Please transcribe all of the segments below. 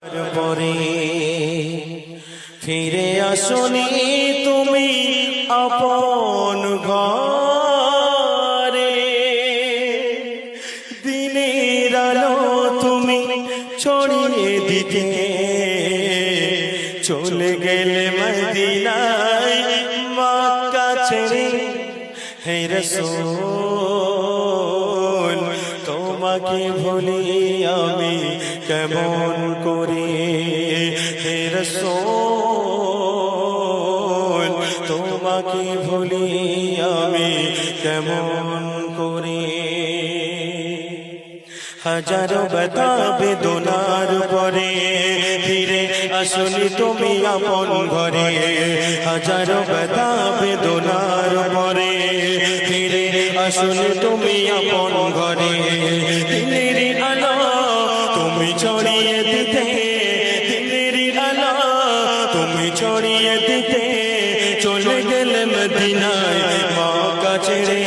পরে ফিরে আসনি তুমি আপন ঘরে, দিনের আলো তুমি ছড়িয়ে দিতে চলে গেলে মদিনায় মক্কা ছেড়ে। হে রাসূল তোমাকে ভুলি আমি কেমন করে, হে রাসূল তোমাকে ভুলি আমি কেমন করে। হাজারো ব্যথা বেদনার পরে ফিরে আসনি তুমি আপন ঘরে, হাজারো ব্যথা বেদনার পরে ফিরে আসনি তুমি আপন ঘরে। দিনের আলো তুমি ছড়িয়ে দিতে, দিনের আলো তুমি ছড়িয়ে দিতে চলে গেলে মদিনায় মক্কা ছেড়ে।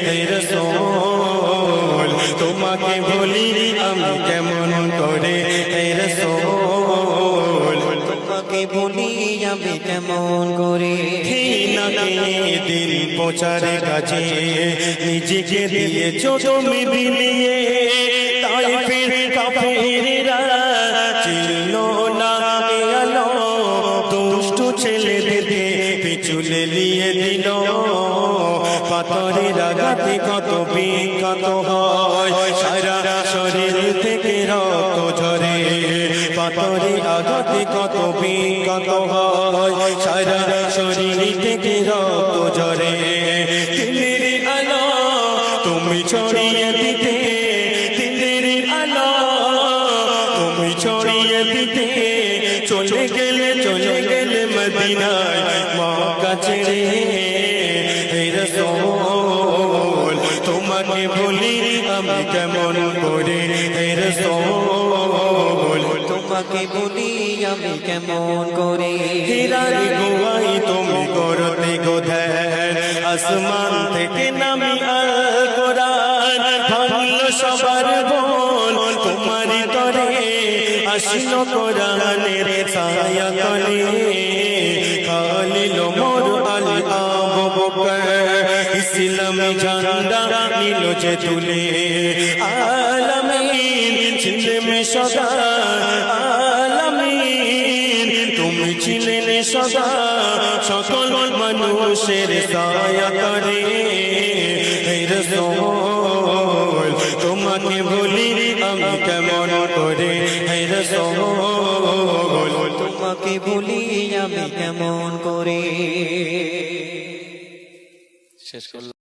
হে রাসূল তোমাকে বলি আমি কেমন করে, হে রাসূল তোমাকে বলি আমি কেমন করে। দিন প্রচার কাজে নিজেকে দিয়েছো তুমি বিলিয়ে, তাই ফির কাফেররা চিনল না এ আলো, দুষ্ট ছেলেদেরকে পিছুলে নিয়ে দিল। পাথরের আঘাতে কত বিক্ষত হয়, সারা শরীর থেকে রক্ত ঝরে। পাথরের আঘাতে কত বিক্ষত হয়, সারা শরীর থেকে রক্ত ঝরে। দিনের আলো তুমি ছড়িয়ে দিতে, দিনের আলো তুমি ছড়িয়ে দিতে চলে গেলে মদিনায় মক্কা ছেড়ে। হে রাসূল তোমাকে বলি আমি কেমন করে, হে রাসূল তোমাকে বলি আমি কেমন করে। হীরার গোয়াই তুমি করতে গো ধ্যান, আসমান থেকে নামি আল কোরআন ভাঙল সবার বল তোমারই তরে। আসল কোরআনের ছায়া তলে খালিল মোর আলী আবু বকর, ইসলামী ঝান্ডা নিল যে তুলে। আলামিন ছিলেন সদা, আলামিন তুমি ছিলেন সদা সকল মানুষের ছায়া তলে। হে রাসূল তোমাকে বলি আমি কেমন করে, হে রাসূল তোমাকে বলি আমি কেমন করে। শেষ করলাম।